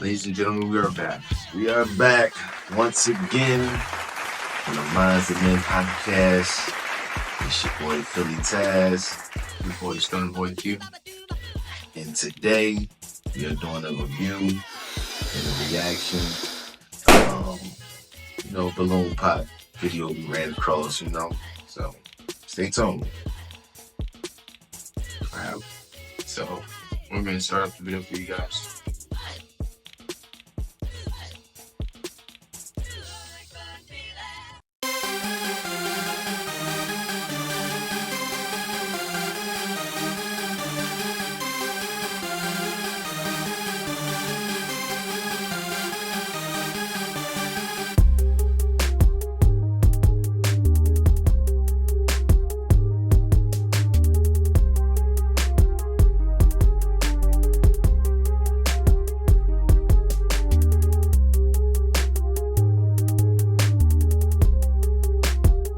Ladies and gentlemen, we are back. We are back once again on the Minds of Men podcast. It's your boy Philly Taz. Your boy StonerBoy Q. And today we are doing a review and a reaction. Balloon pop video we ran across, So stay tuned. Alright. So we're gonna start off the video for you guys.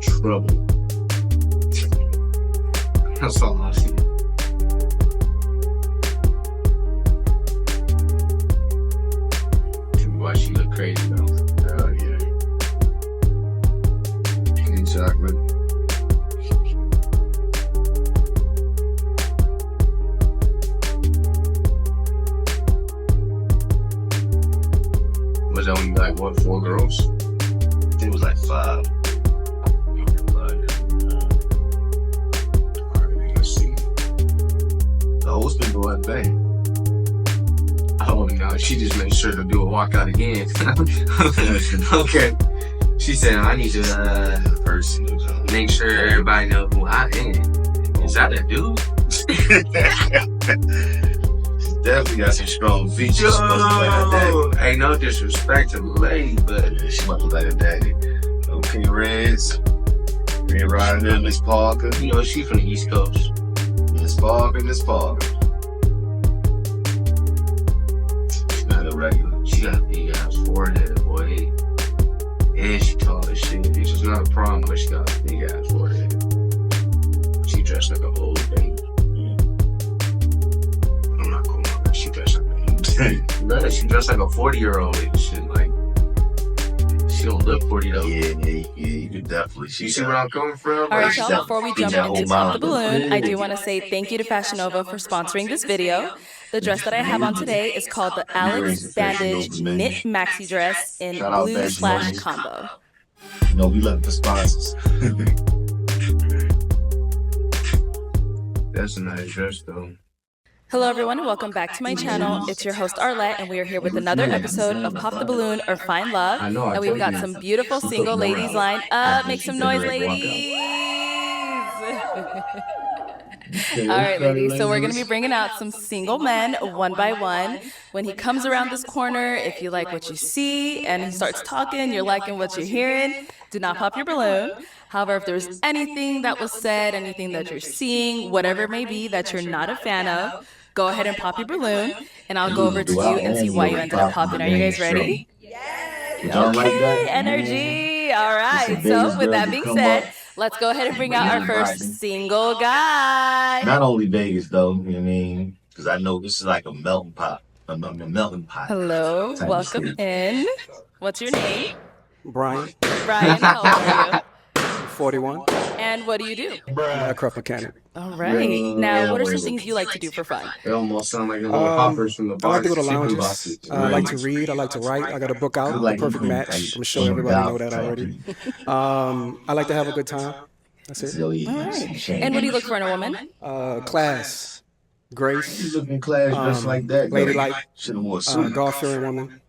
Trouble. That's all I see. Tell me why she look crazy though. Oh yeah. Pink chocolate. Was that only like what, 4 girls? I think it was like 5. The host been doing that thing. Oh no, she just made sure to do a walkout again. Okay. She said, I need to Person. make sure everybody know who I am. Is that a dude? She definitely got some strong features. She must look like her daddy. Ain't no disrespect to the lady, but Yeah, she must look like her daddy. Okay, Reds. Red Ryder, Miss Parker. you know she from the East Coast. Miss Parker. She's not a regular. She got a big ass forehead, boy. And she tall as shit. Which is not a problem, but she got a big ass forehead. She dressed like a old baby. I'm not going on that. She dressed like a no, she dressed like a 40-year-old and shit. Like, she don't look 40 though. Yeah, you could definitely. You see where I'm coming from? All right, She's y'all, that- before we she's jump that into old Pop the mom. Balloon, I do want to say thank you to Fashion Nova for sponsoring this video. The dress that I have on today is called the Alex Bandage Knit Maxi Dress in Shout out blue Fashion slash Nova. combo. No, we looking for sponsors. That's a nice dress though. Hello, everyone, and welcome back to my channel. It's your host, Arlette, and we are here with another episode of Pop the Balloon or Find Love. And we've got some beautiful single ladies lined up. Make some noise, ladies. All right, ladies, so we're going to be bringing out some single men one by one. When he comes around this corner, if you like what you see and he starts talking, you're liking what you're hearing, do not pop your balloon. However, if there's anything that was said, anything that you're seeing, whatever it may be that you're not a fan of, go ahead and pop your balloon, and I'll go over to you and see why you ended up popping. Are you guys ready? Okay, energy. All right, so with that being said, let's go ahead and bring out our first single guy. Not only Vegas though, you know what I mean? Because I know this is like a melting pot. A melting pot. Hello, type of welcome shit. in. What's your name? Brian, Brian, how old are 41, you? And what do you do? aircraft mechanic. All right. Now, what are some things you like to do for fun? It almost sound like the little poppers from the I like box. to go to chicken lounges. boxes. I like to read. I like to write. I got a book out, The Perfect Match. I'm sure everybody know that already. I like to have a good time. That's it. So, yeah, All right. And what do you look for in a woman? Class, grace, She's looking in class just like that. ladylike, Should have wore a suit. God-fearing woman,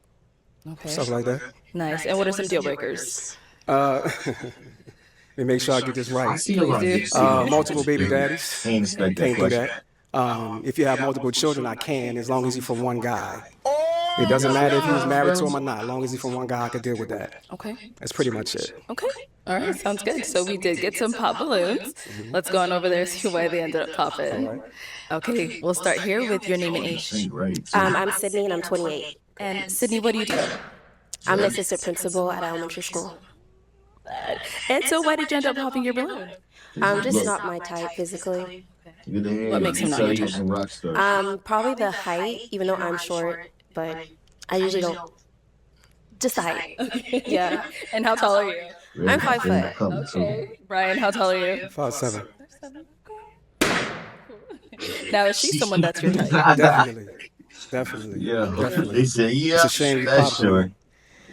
Okay. stuff like that. Nice. And what are some deal breakers? Let me make sure I get this I right. see a lot of Please this. Multiple baby daddies. Can't expect that Can't do question. that. If you have multiple children, I can, as long as you're from one guy. It doesn't matter if he was married to him or not. As long as he's from one guy, I can deal with that. Okay. That's pretty much it. Okay. All right. Sounds good. So we did get some pop balloons. Let's go on over there and see why they ended up popping. Okay. We'll start here with your name and age. I'm Sydney and I'm 28. And Sydney, what do you do? I'm the assistant principal at elementary school. And so why did you end up popping your balloon? I'm just not my type physically. What makes him not your type? Probably the height, even though I'm short, but I usually don't. Just the height. Okay. Yeah. And how tall are you? I'm 5 foot. Okay. Brian, how tall are you? 5'7". Now, is she someone that's your type? Definitely. Yeah. Definitely. They say, yeah, It's a shame you that's popped short. her.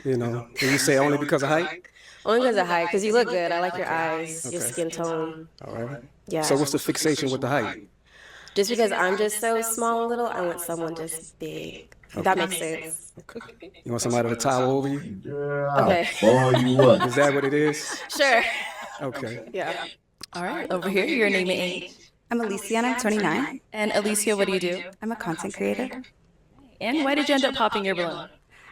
You know, and you say only because of height? Only because of height, because you look good. I like your eyes, your skin tone. All right. Yeah. So what's the fixation with the height? Just because I'm just so small and little, I want someone just big. If that makes sense. You want somebody to tower over you? Girl, Okay. I'll ball you up. Is that what it is? Sure. Okay. Yeah. All right, over here, your name and age. I'm Alicia and I'm 29. And Alicia, what do you do? I'm a content creator. And why did you end up popping your balloon?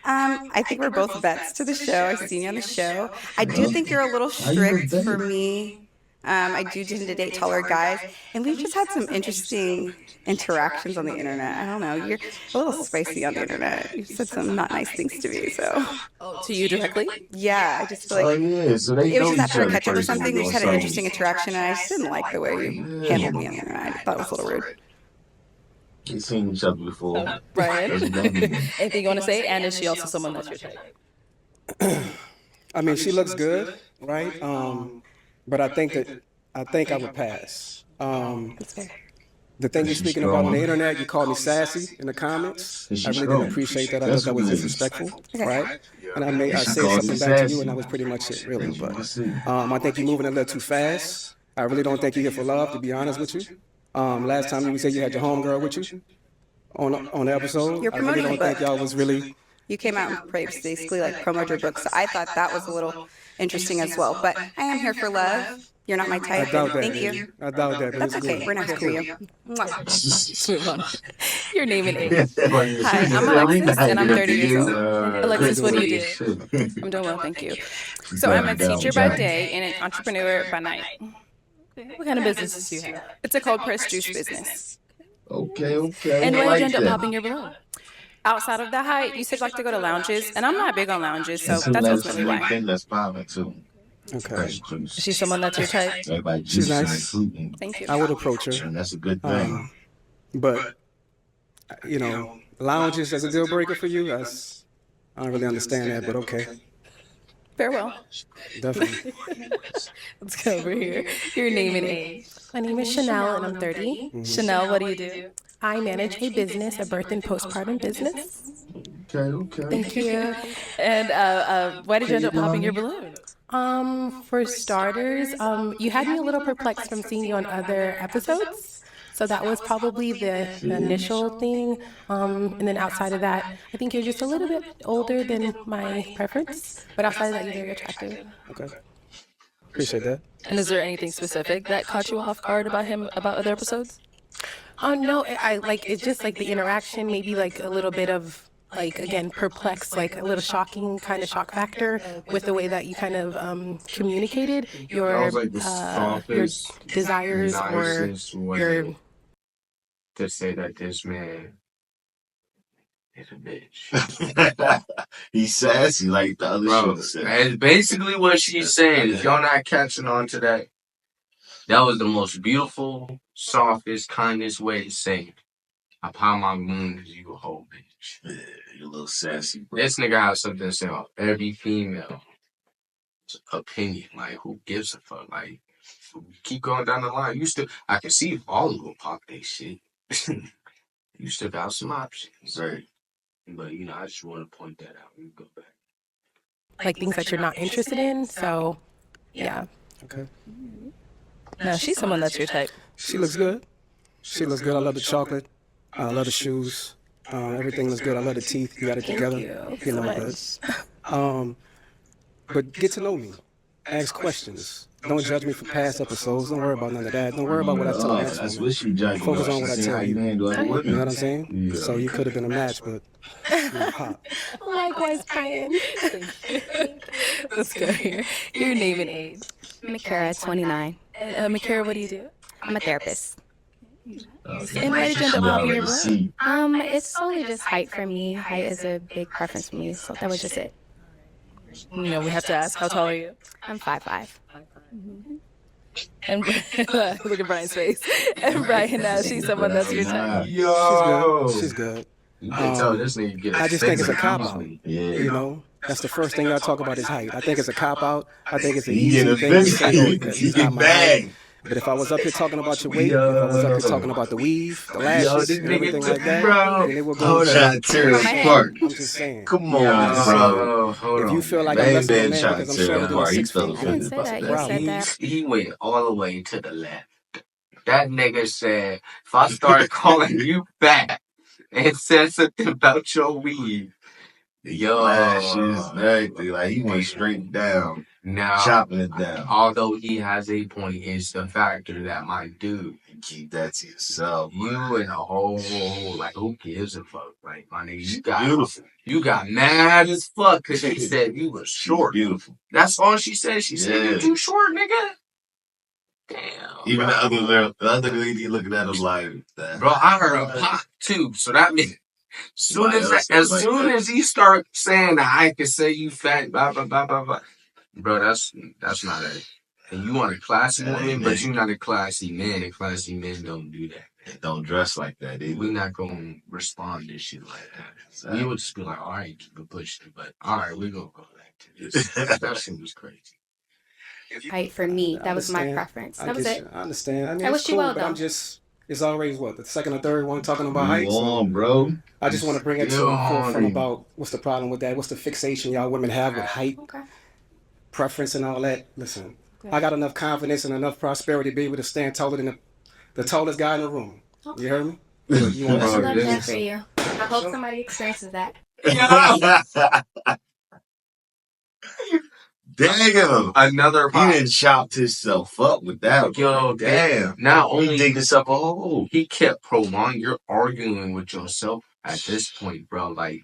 I think we're both vets to the show. I've seen you on the show. I do think you're a little strict for me. I do tend to date taller guys, and we've just had some interesting interactions on the internet. I don't know, you're a little spicy on the internet. You've said some not nice things to me, so. To you directly? Yeah, I just feel like So they it was know just after each a other catch-up or something. We just had an personally. interesting interaction, and I just didn't like the way you handled me on the internet. I thought it was a little rude. We've seen each other before. Brian, That's what I mean. anything you want to say? And is she also someone that's your type? I mean, she looks good, right? But I think I would pass. That's fair. The thing you're speaking about on the internet, you called me sassy in the comments. I really didn't appreciate that. I thought that was disrespectful, right? And I said something back to you, and that was pretty much it, really. But I think you're moving a little too fast. I really don't think you're here for love, to be honest with you. Last time you said you had your homegirl with you on the episode. You're I really promoting don't the think book. y'all was really. You came out and basically like promoted your book, so I thought that was a little interesting as well. But I am here for love. You're not my I type. doubt that. Thank you. I doubt that. But That's it's okay. cool. We're not here for you. Mwah. Let's move on. Your name and age. Hi, I'm Alexis, and I'm 30 years old. Alexis, what do you do? I'm doing well, thank you. So I'm a teacher by day and an entrepreneur by night. What kind of businesses do you have? It's a cold pressed juice business. Okay. And I why like did you end up that. popping your balloon? Outside of the height, you said you like to go to lounges, and I'm not big on lounges, so So that's that's ultimately why. thing that's popping too. Okay. Fresh juice. Is she someone that's your type? Everybody She's juice and nice. fruit and Thank you. I would approach her. and that's a good thing. But, you know, lounges as a deal breaker for you, I don't really understand that, but okay. Farewell. Definitely. Let's go over here. Your name and age. My name is Chanel and I'm 30. Chanel, what do you do? I manage a business, a birth and postpartum business. Okay. Thank you. And why did you end up popping your balloon? For starters, you had me a little perplexed from seeing you on other episodes. So that was probably the initial thing. And then outside of that, I think you're just a little bit older than my preference. But outside of that, you're very attractive. Okay. Appreciate that. And is there anything specific that caught you off guard about him, about other episodes? Oh, no, I like, it's just like the interaction, maybe like a little bit of, like, again, perplexed, like a little shocking kind of shock factor with the way that you kind of communicated your desires or your... To say that this man is a bitch. He's sassy like the other Bro, shit said. that's basically what she's saying. If y'all not catching on to that, that was the most beautiful, softest, kindest way to say it. I pop my moon because you a whole bitch. Yeah, you're a little sassy, bro. This nigga has something to say on every female opinion. Like, who gives a fuck? Like, keep going down the line. I can see if all of them pop they shit. You still got some options. Right. But, I just want to point that out and go back. like things that you're not interested in. So, yeah. Okay. No, she's someone that's your type. She looks good. She looks good. I love the chocolate. I love the shoes. Everything looks good. I love the teeth. You got it together. You know, but get to know me. Ask questions. Don't judge me for past episodes. Don't worry about none of that. Don't worry about what I tell That's next what she judging. Focus on what I She's tell saying you. how handle it. You know what I'm saying? Yeah. So you could have been a match, but pop. Likewise, Brian. Let's go here. Your name and age. Makara, 29. And Makara, what do you do? I'm a therapist. And why did you end up popping your balloon? It's solely just height for me. Height is a big preference for me, so that was just it. We have to ask, how tall are you? I'm 5'5". And look at Brian's face. And Brian, she's someone that's your type. Yo. She's good. You can tell this nigga get I just think it's a offended cop out. easily. You know, that's the first thing y'all talk about is height. I think it's a cop out. I think it's an You get easy thing to say, oh, offended. You he's not get my height. mad. But if I was up here talking about your weight, if I was up here talking about the weave, the lashes, this and nigga everything took like that, bro. then it would go. I'm trying to tear us apart. I'm just saying. Come Yo, on, bro. hold If you on. feel like Main I'm less of a man man trying because to I'm tear shorter us than apart. He 6 felt feet, I didn't offended say about that. You that. said that. He went all the way to the left. That nigga said, if I start calling you fat and said something about your weave, yo, Lashes and everything. Like, he went straight down. now, Chopping it down. although he has a point, it's the factor that my dude, Keep that to yourself. you and a whole, like, who gives a fuck? Like, my nigga, She's beautiful. you got mad as fuck because she said you was short. Beautiful. That's all she said. She said you Yeah. too short, nigga. Damn. Even bro. the other lady looking at him like that. Bro, I heard a pop too, so that means as soon as he start saying that I can say you fat, blah blah blah blah blah, bro, that's not it. And you want a classy woman, but you're not a classy man. And classy men don't do that. They don't dress like that either. We're not gonna respond to shit like that. Exactly. We would just be like, all right, keep it pushing, but all right, we're gonna go back to this. That shit was crazy. Height for me. That was my preference. That was it. I understand. I mean, I it's wish you cool, well, but though. I'm just, it's always what, the second or third one talking about height? Move So on, bro. I just want to bring it to Still the forefront on. about what's the problem with that? What's the fixation y'all women have with height, Okay. preference, and all that? Listen, I got enough confidence and enough prosperity to be able to stand taller than the tallest guy in the room. You heard me? But you want I to love that for you. I hope somebody experiences that. Damn. Another He pop. done chopped himself up with that. Yo, Damn. Not He only digged himself a hole. he kept prolonging. You're arguing with yourself at this point, bro. Like,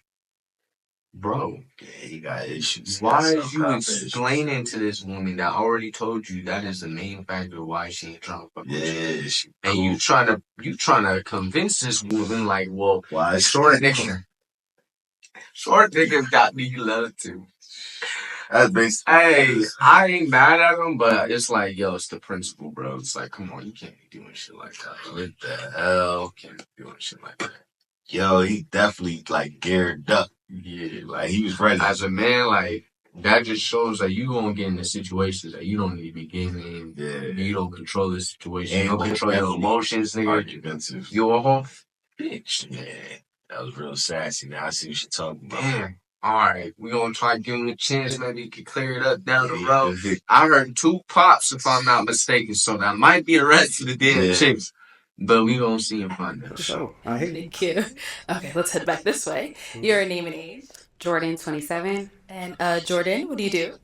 bro, Yeah, he got issues. why is you explaining to this woman that already told you that is the main factor why she ain't trying to fuck with you? she And cool. you trying to convince this woman like, well, Why short niggas got me love too. That's basically. Hey, I ain't mad at him, but it's like, yo, it's the principle, bro. It's like, come on, you can't be doing shit like that. What the hell? Can't be doing shit like that. Yo, he definitely like geared up. Yeah, Like he was ready. as a man, like that just shows that you gonna get into situations that you don't need to be getting in. Yeah. You don't control the situation. And You don't control your emotions, nigga. Argumentative. You a whole bitch. Yeah, that was real sassy. Now I see what you're talking about. Damn. All right, we gonna try to give him a chance. Maybe he can clear it up down the road. I heard 2 pops, if I'm not mistaken, so that might be the rest of the damn chicks. But we gonna see him find out. So, I hate Thank you. Okay, let's head back this way. Your name and age. Jordan, 27. And Jordan, what do you do?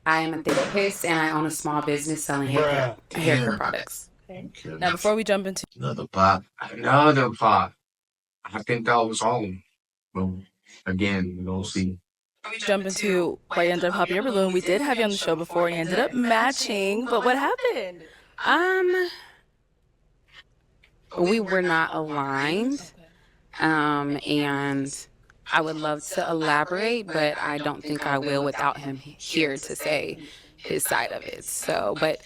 I am a therapist and I own a small business selling hair care products. Okay. Now, before we jump into Another pop. Another pop. I think that was all of them. But again, we gonna see. why you ended up popping your balloon, we did have you on the show before. You ended up matching, but what happened? We were not aligned. And I would love to elaborate, but I don't think I will without him here to say his side of it. So, but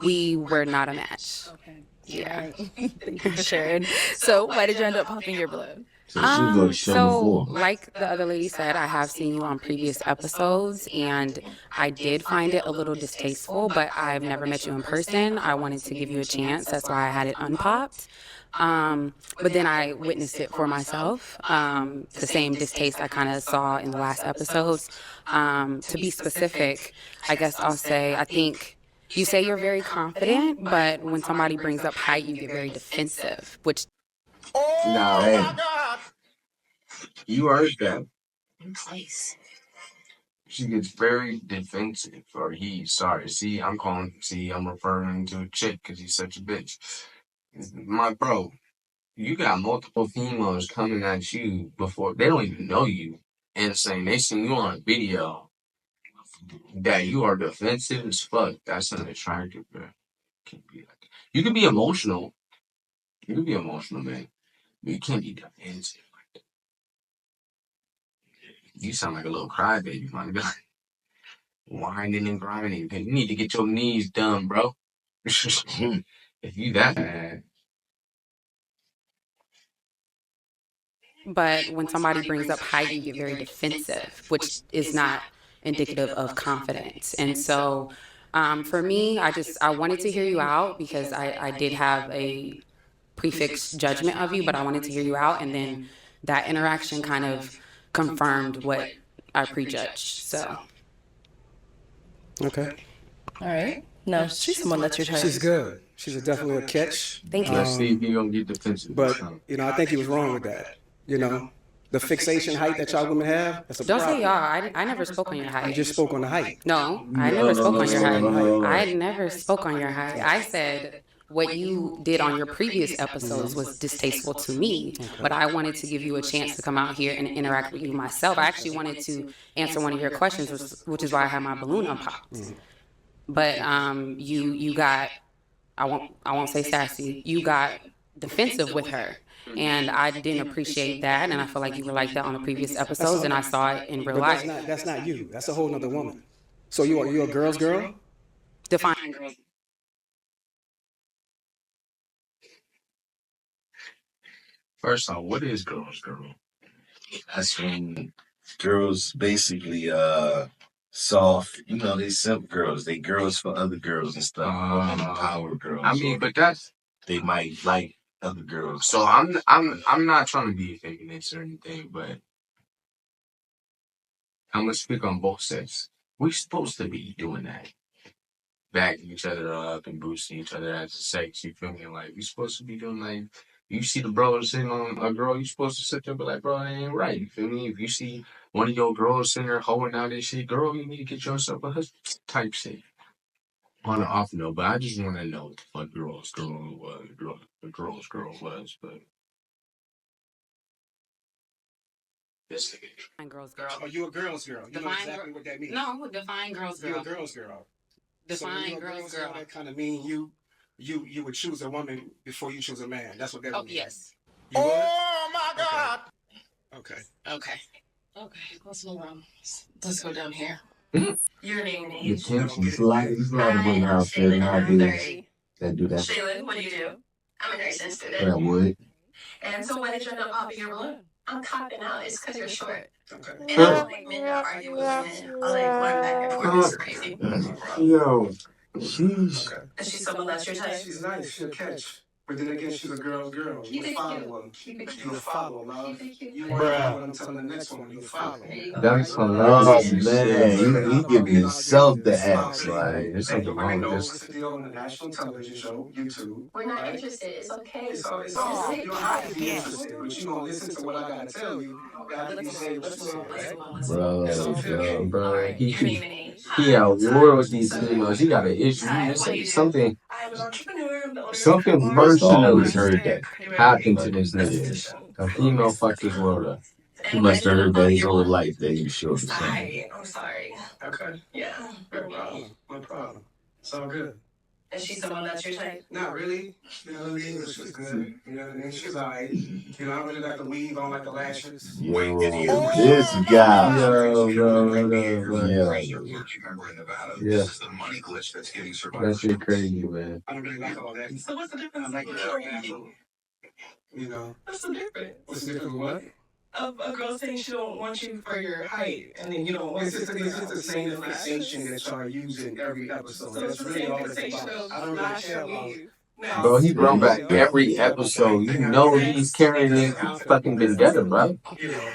we were not a match. Okay. Yeah. Thank you for sharing. So, why did you end up popping your balloon? So she was on the show So, before. like the other lady said, I have seen you on previous episodes, and I did find it a little distasteful, but I've never met you in person. I wanted to give you a chance. That's why I had it unpopped. But then I witnessed it for myself. The same distaste I kind of saw in the last episodes. To be specific, I guess I'll say, I think you say you're very confident, but when somebody brings up height, you get very defensive, which... No. You heard that. She gets very defensive, or I'm referring to a chick because he's such a bitch. My bro, you got multiple females coming at you before, they don't even know you, and saying they seen you on a video that you are defensive as fuck. That's unattractive, bro. Can't be like that. You can be emotional. You can be emotional, man. But you can't be defensive like that. You sound like a little crybaby, my guy. Whining and grinding. You need to get your knees done, bro. If you that bad. but when somebody brings up height, you get very defensive, which is not indicative of confidence. And so for me, I wanted to hear you out because I did have a prefix judgment of you, but I wanted to hear you out. And then that interaction kind of confirmed what I prejudged. So. Okay. All right. Now she's someone that's your type. She's good. She's definitely a catch. Thank you. Let's see if you're going to get defensive. But, I think he was wrong with that. The fixation height that y'all women have, that's a Don't problem. say y'all. I never spoke on your height. You just spoke on the height. No, I never spoke on your height. I never spoke on your height. I said what you did on your previous episodes was distasteful to me, but I wanted to give you a chance to come out here and interact with you myself. I actually wanted to answer one of your questions, which is why I had my balloon unpopped. But you got, I won't say sassy. You got defensive with her. And I didn't appreciate that, and I feel like you were like that on the previous episodes, and I saw it in real life. That's not you. That's a whole nother woman. So you're a girl's girl? Define girls. First off, what is girls girl? That's when girls basically soft, they simp girls. They girls for other girls and stuff. Women power girls. I mean, but that's they might like other girls. So I'm not trying to be a feminist or anything, but I'm gonna speak on both sets. We're supposed to be doing that. Backing each other up and boosting each other as a sex, you feel me? Like, you're supposed to be doing, like, you see the brother sitting on a girl, you're supposed to sit there and be like, bro, that ain't right, you feel me? If you see one of your girls sitting there hoeing out this shit, girl, you need to get yourself a husband type shit. On and off note, but I just want to know what the fuck girls girl was, but this nigga. Define girls girl. Oh, you a girl's girl. You know exactly what that means. No, define girls girl. You're a girl's girl. Define so girls girl. That kind of mean you would choose a woman before you choose a man. That's what that means. Oh, yes. You would? Oh my God. Okay. Okay. Let's move on. Let's go down here. Your name and The age. tension's a lot of women out there nowadays that do that. Shaylin, what do you do? I'm a nursing student. But I would. And so why did you end up popping your balloon? I'm copping out. It's because you're short. Okay. And I don't like men that argue with women. I like one back and forth. It's crazy. Yo, she's. Is she someone that's your type? She's nice. She'll catch. But then again, she's a girl's girl. Keep it follow cute. her. You follow, love. Keep it cute. You want what I'm telling the next one. You follow. That's Oh hilarious. man, he giving himself the X. Like, There's something wrong with This this. is on the national television show, YouTube. We're not interested. It's okay. You don't have to be interested, but you gonna listen to what I gotta tell you. After you say what you say, right? Bro, he Your name and age. at war with these females. He got an issue. Something I'm an entrepreneur. I'm the owner of something Ford. personal always heard that. happened to this nigga. A female fucked his world up. He must have heard that his whole life that he showed the same. Sorry. I'm sorry. Okay. Yeah. No problem. It's all good. Is she someone that's your type? Not really. You know what I mean? English was good. You know what I mean? She's alright. You know, I really like the weave on like the lashes. Yo, this guy. Yeah. That shit crazy, man. I don't really like all that. So what's the difference? I like the natural. You know. What's the difference? What's the difference with what? Of a girl saying she don't want you for your height, and then you don't want It's just the same lashes. fixation that y'all use in every episode. That's really all it's about. I don't really care about. Bro, he brought back every episode. You know he's carrying it fucking vendetta, bro. You know.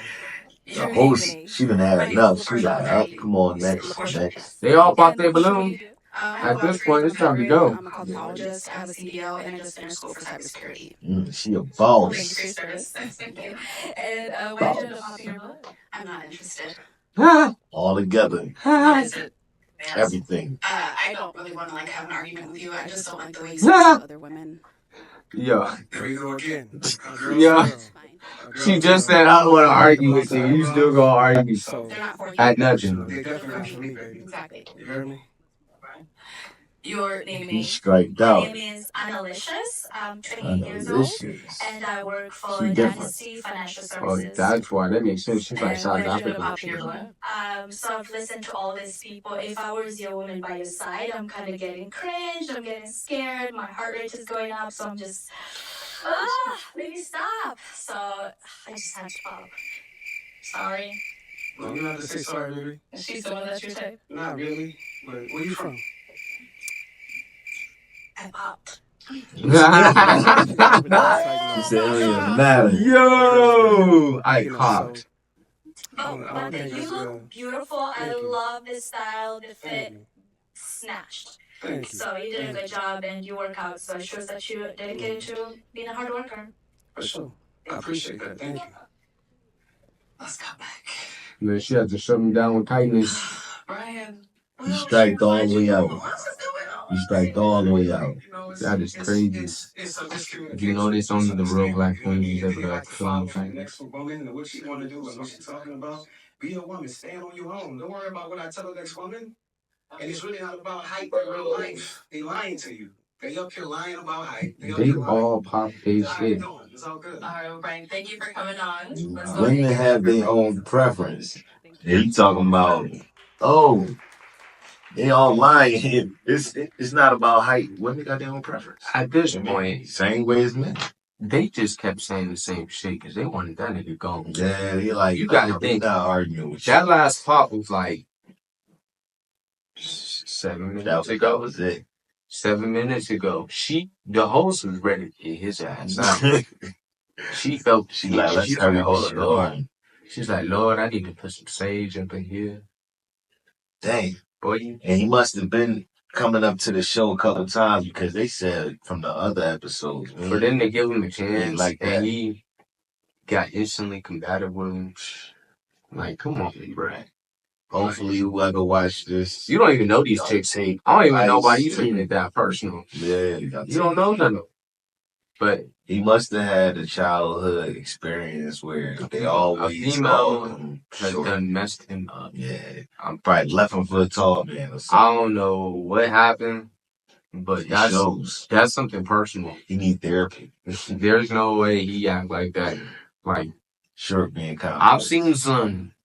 The host, she done had enough. She's like, oh, come on, next. They all popped their balloon. At this point, it's time to go. I'm a cosmetologist. I have a CDL, and I just finished school for cybersecurity. She a Thank you boss. for your service. Thank you. And why did you end up popping your balloon? I'm not interested. All together, What is it? everything. I don't really want to have an argument with you. I just don't like the way you You speak to other women. Yo, There you go again. yo. It's fine. She just said, I don't want to argue with you. You still gonna argue. So They're not for you. At nothing. they're definitely not for me, baby. Exactly. You heard me? Your name He is? striked My out. name is Annalicious. I'm 28 years old, Delicious. and I work for She different. Dynasty Financial Oh, Services. that's why. That makes sense. She's like And South why did you end up African. popping your balloon? So I've listened to all these people. If I was your woman by your side, I'm kind of getting cringed. I'm getting scared. My heart rate is going up. So I'm just Baby, stop. So I just had to pop. Sorry. No, you don't have to say sorry, baby. She's the one that's your type. Not really. But where you from? I popped. She said, it don't even matter. Yo, I popped. But you look beautiful. I love the style, the fit. Snatched. Thank you. So you did a good job and you work out. So it shows that you're dedicated to being a hard worker. For sure. I appreciate that. Thank you. Let's go back. Man, she had to shut me down with kindness. Brian. He striked all the way out. He striked all the way out. That is crazy. You know this only the real black queens ever got film kindness. What she want to do and what she's talking about. Be a woman. Stand on your own. Don't worry about what I tell the next woman. And it's really not about height in real life. They lying to you. They up here lying about height. They all pop their shit. It's all good. All right, Brian, thank you for coming on. Women have their own preference. He talking about, oh, they all lying. It's not about height. Women got their own preference. At this point, same way as men. They just kept saying the same shit because they wanted that nigga gone. Yeah, he like, you gotta think. Not arguing with that you. last pop was like 7 minutes ago. That was it. 7 minutes ago. The host was ready to get his ass out. She felt she like, let's hurry this shit on. She's like, Lord, I need to put some sage up in here. Dang. Boy, and he must have been coming up to the show a couple of times because they said from the other episodes. For them to give him a chance, like that. And he got instantly combative with him. Like, come on, bro. Hopefully whoever watched this. You don't even know these chicks. I don't even know why you treating it that personal. Yeah. You don't know nothing. But he must have had a childhood experience where they always a female has done messed him up. Yeah. I'm probably left him for a tall man or something. I don't know what happened, but that's something personal. He need therapy. There's no way he act like that. Like short being kind. I've seen some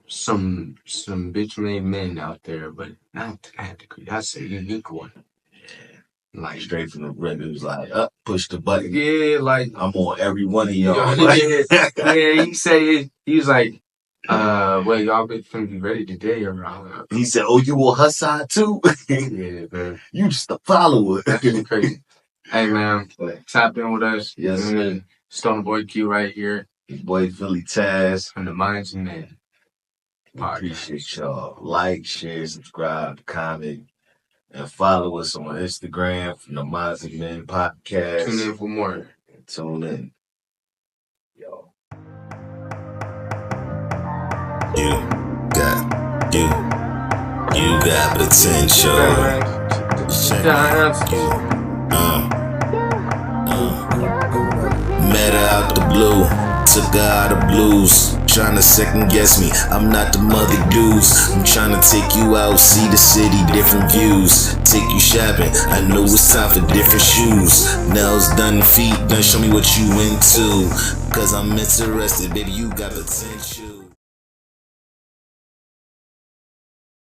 bitch made men out there, but not to that degree. That's a unique one. Like straight from the rip, it was like, push the button. Yeah, like I'm on every one of y'all. Yeah, he said he was like, well, y'all finna be ready today or he said, oh, you on her side too? Yeah, man. You just a follower. That's crazy. Hey man, tap in with us. Yes, sir. StonerBoy Q right here. Your boy Philly Taz. From the Minds of Men. Appreciate y'all. Like, share, subscribe, comment. And follow us on Instagram from the Minds of Men podcast. Tune in for more. Tune in. Yo. You got potential. Met her out the blue. Took her out of blues. Trying to second guess me, I'm not the mother dudes. I'm trying to take you out, see the city, different views. Take you shopping, I know it's time for different shoes. Nails done, feet done, show me what you into. Cause I'm interested, baby, you got potential.